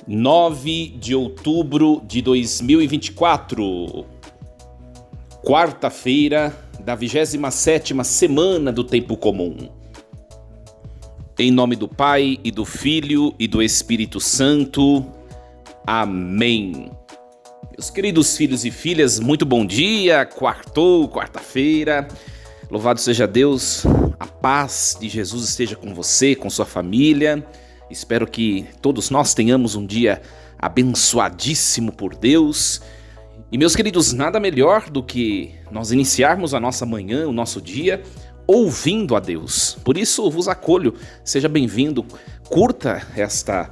9 de outubro de 2024, quarta-feira da 27ª semana do Tempo Comum. Em nome do Pai, e do Filho, e do Espírito Santo. Amém. Meus queridos filhos e filhas, muito bom dia, quarta-feira. Louvado seja Deus, a paz de Jesus esteja com você, com sua família. Espero que todos nós tenhamos um dia abençoadíssimo por Deus. E meus queridos, nada melhor do que nós iniciarmos a nossa manhã, o nosso dia, ouvindo a Deus. Por isso vos acolho, seja bem-vindo, curta esta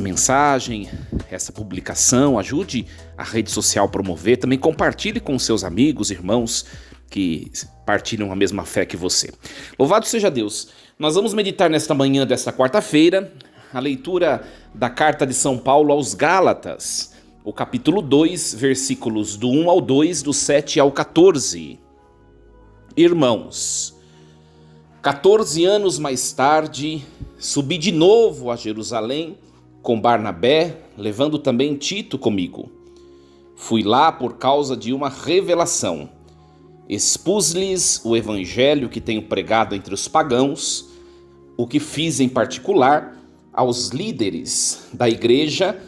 mensagem, essa publicação, ajude a rede social a promover, também compartilhe com seus amigos, irmãos que partilham a mesma fé que você. Louvado seja Deus! Nós vamos meditar nesta manhã desta quarta-feira a leitura da carta de São Paulo aos Gálatas, o capítulo 2, versículos do 1 ao 2, do 7 ao 14. Irmãos, 14 anos mais tarde, subi de novo a Jerusalém com Barnabé, levando também Tito comigo. Fui lá por causa de uma revelação. Expus-lhes o evangelho que tenho pregado entre os pagãos, o que fiz em particular aos líderes da igreja,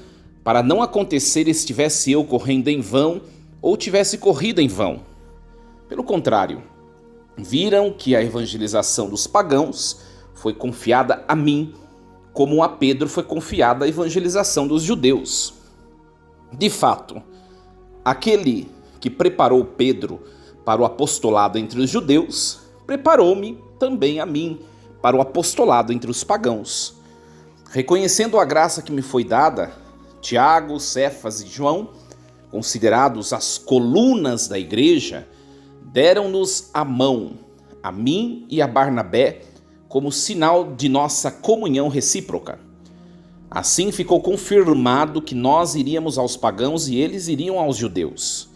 para não acontecer estivesse eu correndo em vão ou tivesse corrido em vão. Pelo contrário, viram que a evangelização dos pagãos foi confiada a mim, como a Pedro foi confiada a evangelização dos judeus. De fato, aquele que preparou Pedro para o apostolado entre os judeus, preparou-me também a mim para o apostolado entre os pagãos. Reconhecendo a graça que me foi dada, Tiago, Cefas e João, considerados as colunas da igreja, deram-nos a mão, a mim e a Barnabé, como sinal de nossa comunhão recíproca. Assim ficou confirmado que nós iríamos aos pagãos e eles iriam aos judeus.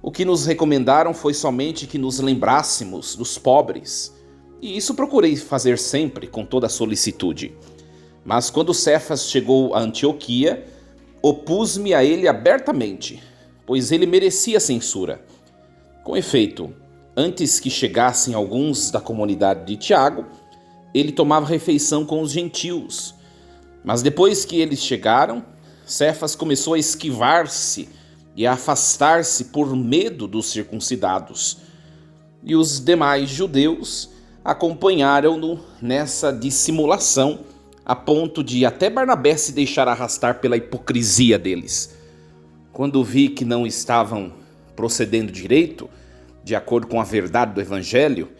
O que nos recomendaram foi somente que nos lembrássemos dos pobres, e isso procurei fazer sempre com toda solicitude. Mas quando Cefas chegou a Antioquia, opus-me a ele abertamente, pois ele merecia censura. Com efeito, antes que chegassem alguns da comunidade de Tiago, ele tomava refeição com os gentios. Mas depois que eles chegaram, Cefas começou a esquivar-se e a afastar-se por medo dos circuncidados. E os demais judeus acompanharam-no nessa dissimulação, a ponto de até Barnabé se deixar arrastar pela hipocrisia deles. Quando vi que não estavam procedendo direito, de acordo com a verdade do evangelho,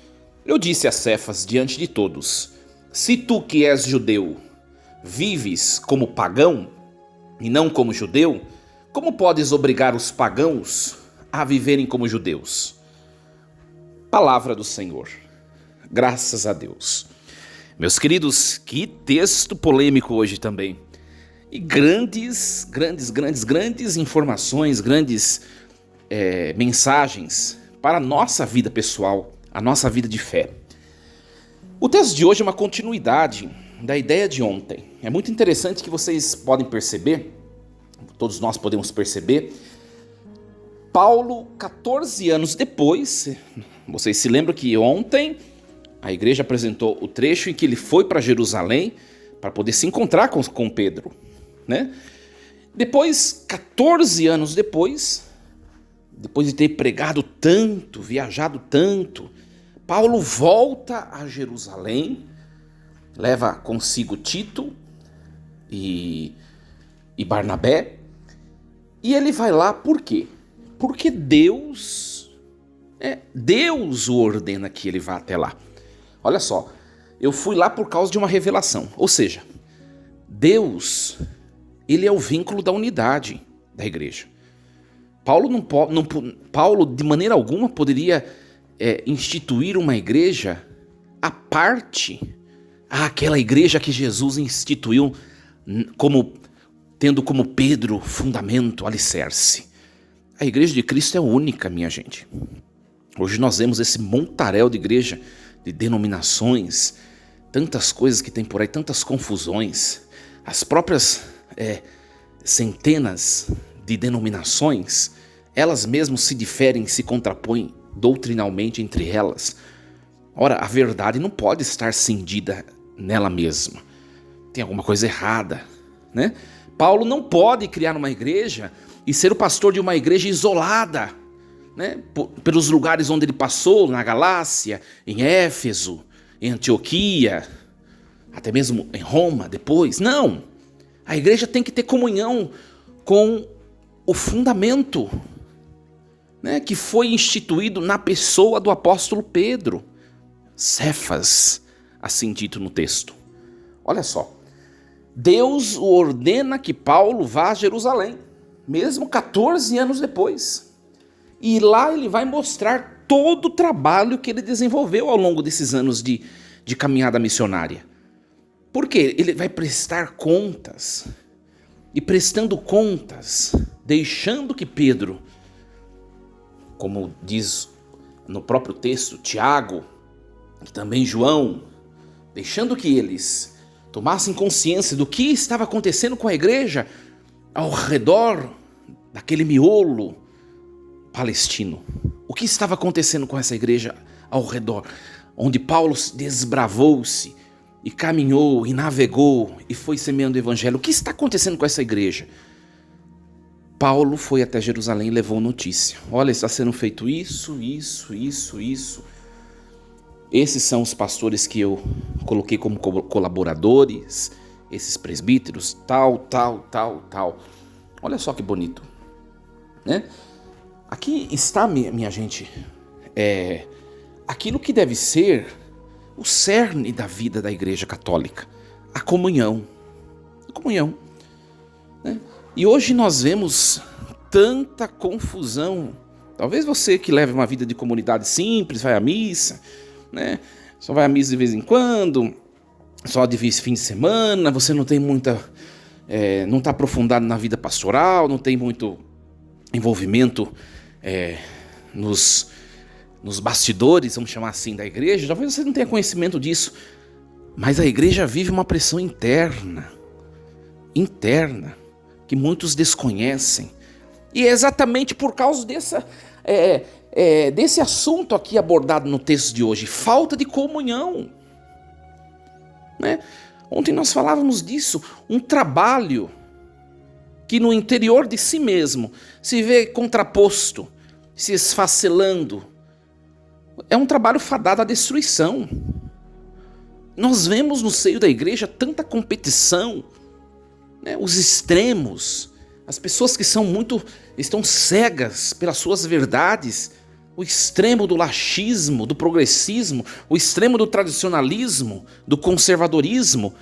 eu disse a Cefas diante de todos: se tu que és judeu, vives como pagão e não como judeu, como podes obrigar os pagãos a viverem como judeus? Palavra do Senhor. Graças a Deus. Meus queridos, que texto polêmico hoje também. E grandes informações, grandes mensagens para a nossa vida pessoal, a nossa vida de fé. O texto de hoje é uma continuidade da ideia de ontem. É muito interessante que vocês podem perceber, todos nós podemos perceber, Paulo, 14 anos depois, vocês se lembram que ontem a igreja apresentou o trecho em que ele foi para Jerusalém para poder se encontrar com Pedro, né? Depois, 14 anos depois de ter pregado tanto, viajado tanto, Paulo volta a Jerusalém, leva consigo Tito e Barnabé, e ele vai lá por quê? Porque Deus o ordena que ele vá até lá. Olha só, eu fui lá por causa de uma revelação, ou seja, Deus, ele é o vínculo da unidade da igreja. Paulo de maneira alguma poderia instituir uma igreja à parte àquela igreja que Jesus instituiu tendo como Pedro fundamento, alicerce. A igreja de Cristo é única, minha gente. Hoje nós vemos esse montaréu de igreja, de denominações, tantas coisas que tem por aí, tantas confusões. As próprias centenas de denominações, elas mesmas se diferem, se contrapõem doutrinalmente entre elas. Ora, a verdade não pode estar cindida nela mesma. Tem alguma coisa errada, né? Paulo não pode criar uma igreja e ser o pastor de uma igreja isolada, né? Pelos lugares onde ele passou, na Galácia, em Éfeso, em Antioquia, até mesmo em Roma depois. Não! A igreja tem que ter comunhão com o fundamento, né, que foi instituído na pessoa do apóstolo Pedro. Cefas, assim dito no texto. Olha só, Deus ordena que Paulo vá a Jerusalém, mesmo 14 anos depois. E lá ele vai mostrar todo o trabalho que ele desenvolveu ao longo desses anos de caminhada missionária. Porque ele vai prestar contas, e prestando contas, deixando que Pedro, como diz no próprio texto, Tiago, e também João, deixando que eles tomassem consciência do que estava acontecendo com a igreja ao redor daquele miolo palestino. O que estava acontecendo com essa igreja ao redor, onde Paulo desbravou-se e caminhou e navegou e foi semeando o evangelho. O que está acontecendo com essa igreja? Paulo foi até Jerusalém e levou notícia. Olha, está sendo feito isso. Esses são os pastores que eu coloquei como colaboradores, esses presbíteros, tal. Olha só que bonito, né? Aqui está, minha gente, aquilo que deve ser o cerne da vida da Igreja Católica, a comunhão, né? E hoje nós vemos tanta confusão. Talvez você que leve uma vida de comunidade simples, vai à missa, né? Só vai à missa de vez em quando, só de fim de semana, você não tem muita, não está aprofundado na vida pastoral, não tem muito envolvimento nos bastidores, vamos chamar assim, da igreja. Talvez você não tenha conhecimento disso, mas a igreja vive uma pressão interna, que muitos desconhecem. E é exatamente por causa desse assunto aqui abordado no texto de hoje, falta de comunhão, né? Ontem nós falávamos disso, um trabalho que no interior de si mesmo se vê contraposto, se esfacelando, é um trabalho fadado à destruição. Nós vemos no seio da igreja tanta competição, né? Os extremos, as pessoas que estão cegas pelas suas verdades, o extremo do laxismo, do progressismo, o extremo do tradicionalismo, do conservadorismo.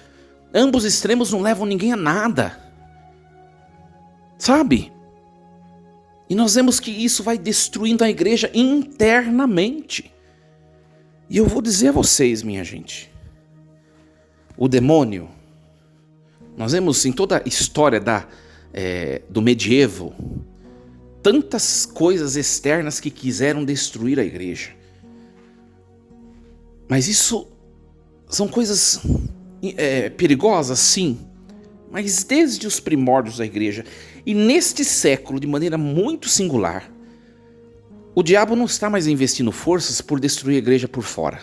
Ambos extremos não levam ninguém a nada, sabe? E nós vemos que isso vai destruindo a igreja internamente. E eu vou dizer a vocês, minha gente, o demônio, nós vemos em toda a história do medievo, tantas coisas externas que quiseram destruir a igreja. Mas isso são coisas perigosas, sim, mas desde os primórdios da igreja. E neste século, de maneira muito singular, o diabo não está mais investindo forças por destruir a igreja por fora,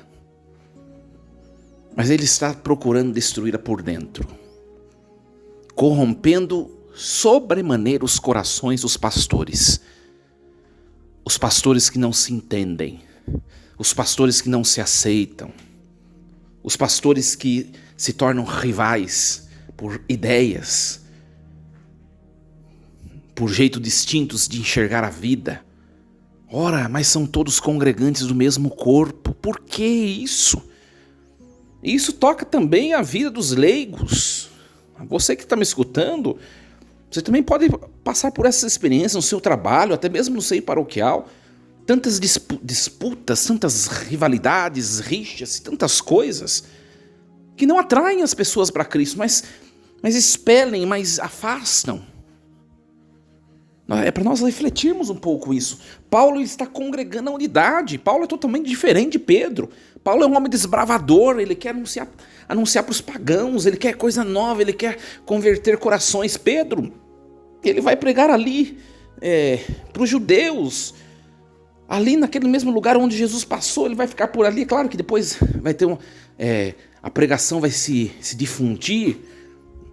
mas ele está procurando destruí-la por dentro, corrompendo sobremaneira os corações dos pastores. Os pastores que não se entendem, os pastores que não se aceitam, os pastores que se tornam rivais por ideias, por jeito distintos de enxergar a vida. Ora, mas são todos congregantes do mesmo corpo. Por que isso? Isso toca também a vida dos leigos. Você que está me escutando, você também pode passar por essa experiência no seu trabalho, até mesmo no seio paroquial. Tantas disputas, tantas rivalidades, rixas, tantas coisas que não atraem as pessoas para Cristo, mas expelem, mas afastam. É para nós refletirmos um pouco isso. Paulo está congregando a unidade. Paulo é totalmente diferente de Pedro. Paulo é um homem desbravador, ele quer anunciar para os pagãos, ele quer coisa nova, ele quer converter corações. Pedro Ele vai pregar ali para os judeus, ali naquele mesmo lugar onde Jesus passou, ele vai ficar por ali. Claro que depois vai ter a pregação vai se difundir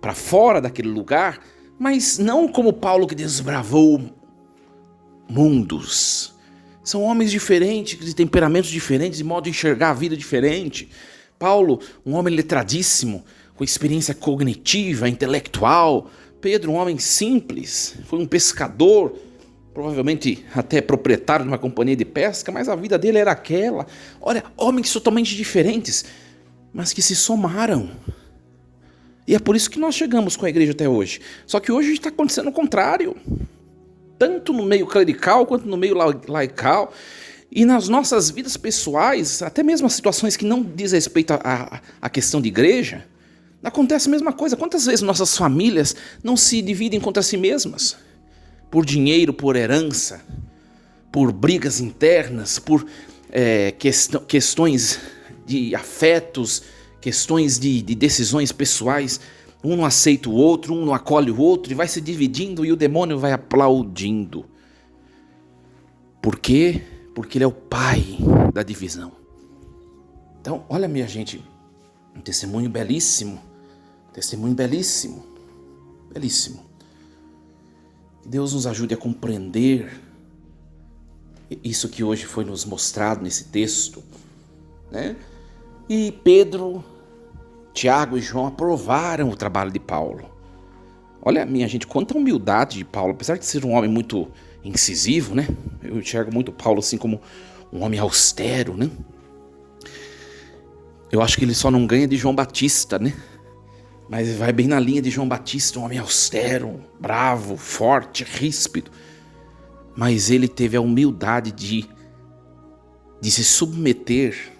para fora daquele lugar, mas não como Paulo, que desbravou mundos. São homens diferentes, de temperamentos diferentes, de modo de enxergar a vida diferente. Paulo, um homem letradíssimo, com experiência cognitiva, intelectual. Pedro, um homem simples, foi um pescador, provavelmente até proprietário de uma companhia de pesca, mas a vida dele era aquela. Olha, homens totalmente diferentes, mas que se somaram. E é por isso que nós chegamos com a igreja até hoje. Só que hoje está acontecendo o contrário. Tanto no meio clerical, quanto no meio laical. E nas nossas vidas pessoais, até mesmo as situações que não diz respeito à questão de igreja, acontece a mesma coisa. Quantas vezes nossas famílias não se dividem contra si mesmas? Por dinheiro, por herança, por brigas internas, por questões de afetos, questões de decisões pessoais. Um não aceita o outro, um não acolhe o outro, e vai se dividindo e o demônio vai aplaudindo. Por quê? Porque ele é o pai da divisão. Então, olha, minha gente, um testemunho belíssimo. Testemunho belíssimo. Belíssimo. Que Deus nos ajude a compreender isso que hoje foi nos mostrado nesse texto, né? E Pedro, Tiago e João aprovaram o trabalho de Paulo. Olha, minha gente, quanta humildade de Paulo, apesar de ser um homem muito incisivo, né? Eu enxergo muito Paulo assim como um homem austero, né? Eu acho que ele só não ganha de João Batista, né? Mas vai bem na linha de João Batista, um homem austero, bravo, forte, ríspido. Mas ele teve a humildade de se submeter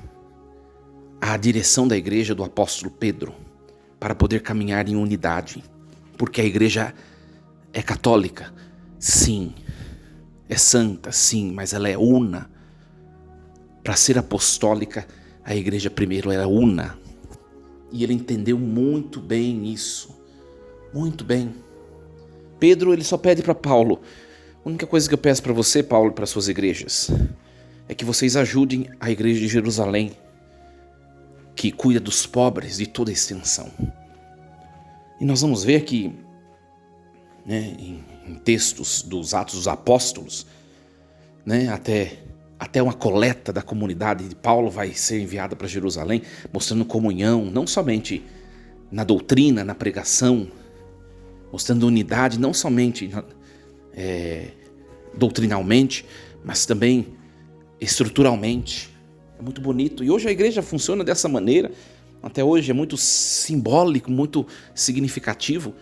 à direção da igreja do apóstolo Pedro, para poder caminhar em unidade. Porque a igreja é católica, sim. É santa, sim, mas ela é una. Para ser apostólica, a igreja primeiro era una. E ele entendeu muito bem isso. Muito bem. Pedro, ele só pede para Paulo: a única coisa que eu peço para você, Paulo, e para suas igrejas, é que vocês ajudem a igreja de Jerusalém, que cuida dos pobres de toda a extensão. E nós vamos ver que, né, em textos dos Atos dos Apóstolos, né, até uma coleta da comunidade de Paulo vai ser enviada para Jerusalém, mostrando comunhão, não somente na doutrina, na pregação, mostrando unidade, não somente doutrinalmente, mas também estruturalmente. É muito bonito. E hoje a igreja funciona dessa maneira. Até hoje é muito simbólico, muito significativo.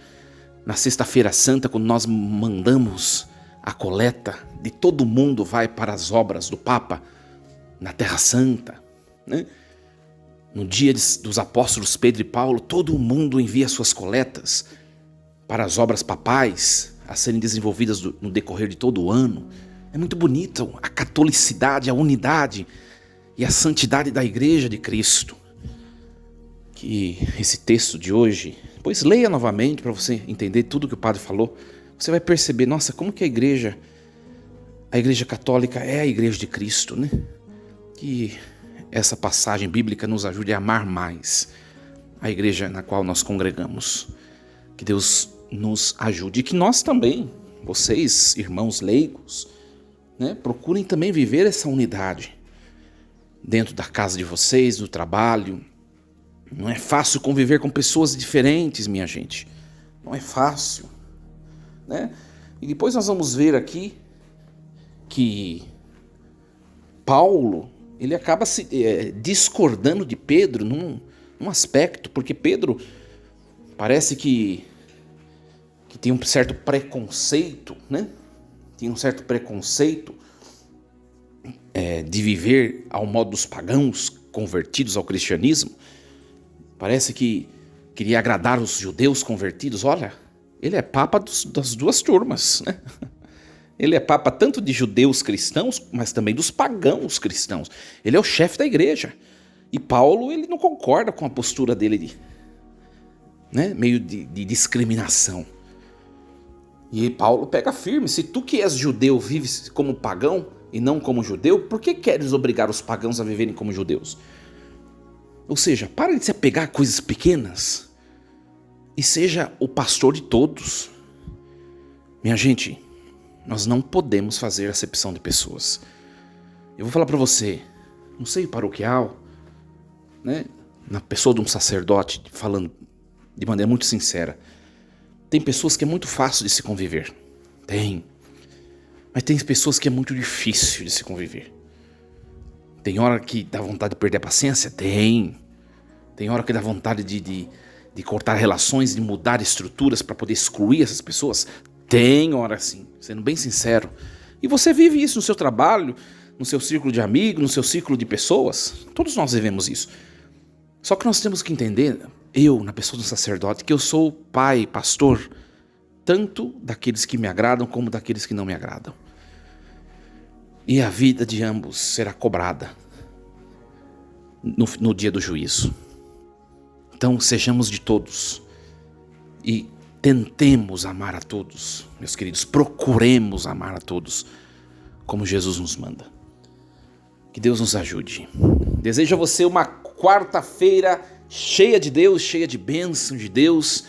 Na Sexta-feira Santa, quando nós mandamos a coleta de todo mundo vai para as obras do Papa na Terra Santa, né? No dia dos apóstolos Pedro e Paulo, todo mundo envia suas coletas para as obras papais a serem desenvolvidas no decorrer de todo o ano. É muito bonito a catolicidade, a unidade e a santidade da igreja de Cristo. Que esse texto de hoje, pois leia novamente para você entender tudo que o padre falou. Você vai perceber, nossa, como que a igreja católica é a igreja de Cristo, né? Que essa passagem bíblica nos ajude a amar mais a igreja na qual nós congregamos. Que Deus nos ajude e que nós também, vocês, irmãos leigos, né, procurem também viver essa unidade dentro da casa de vocês, do trabalho. Não é fácil conviver com pessoas diferentes, minha gente. Não é fácil, né? E depois nós vamos ver aqui que Paulo, ele acaba se discordando de Pedro num aspecto, porque Pedro parece que tem um certo preconceito, né? Tem um certo preconceito de viver ao modo dos pagãos convertidos ao cristianismo. Parece que queria agradar os judeus convertidos. Olha, ele é papa das duas turmas, né? Ele é papa tanto de judeus cristãos, mas também dos pagãos cristãos. Ele é o chefe da igreja. E Paulo, ele não concorda com a postura dele, né? Meio de discriminação. E Paulo pega firme: se tu que és judeu vives como pagão e não como judeu, por que queres obrigar os pagãos a viverem como judeus? Ou seja, para de se apegar a coisas pequenas e seja o pastor de todos. Minha gente, nós não podemos fazer acepção de pessoas. Eu vou falar para você, no seio paroquial, né, na pessoa de um sacerdote, falando de maneira muito sincera, tem pessoas que é muito fácil de se conviver. Tem. Mas tem pessoas que é muito difícil de se conviver. Tem hora que dá vontade de perder a paciência? Tem. Tem hora que dá vontade de cortar relações, de mudar estruturas para poder excluir essas pessoas? Tem hora sim, sendo bem sincero. E você vive isso no seu trabalho, no seu círculo de amigos, no seu círculo de pessoas. Todos nós vivemos isso. Só que nós temos que entender, eu, na pessoa do sacerdote, que eu sou pai, pastor, tanto daqueles que me agradam como daqueles que não me agradam. E a vida de ambos será cobrada no dia do juízo. Então sejamos de todos e tentemos amar a todos, meus queridos, procuremos amar a todos como Jesus nos manda. Que Deus nos ajude. Desejo a você uma quarta-feira cheia de Deus, cheia de bênção de Deus.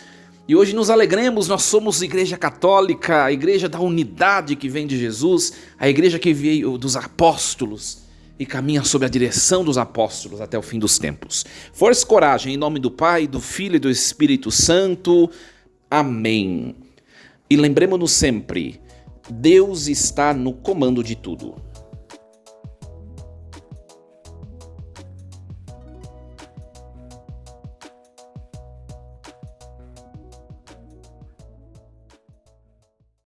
E hoje nos alegremos, nós somos igreja católica, a igreja da unidade que vem de Jesus, a igreja que veio dos apóstolos e caminha sob a direção dos apóstolos até o fim dos tempos. Força e coragem, em nome do Pai, do Filho e do Espírito Santo. Amém. E lembremos-nos sempre, Deus está no comando de tudo.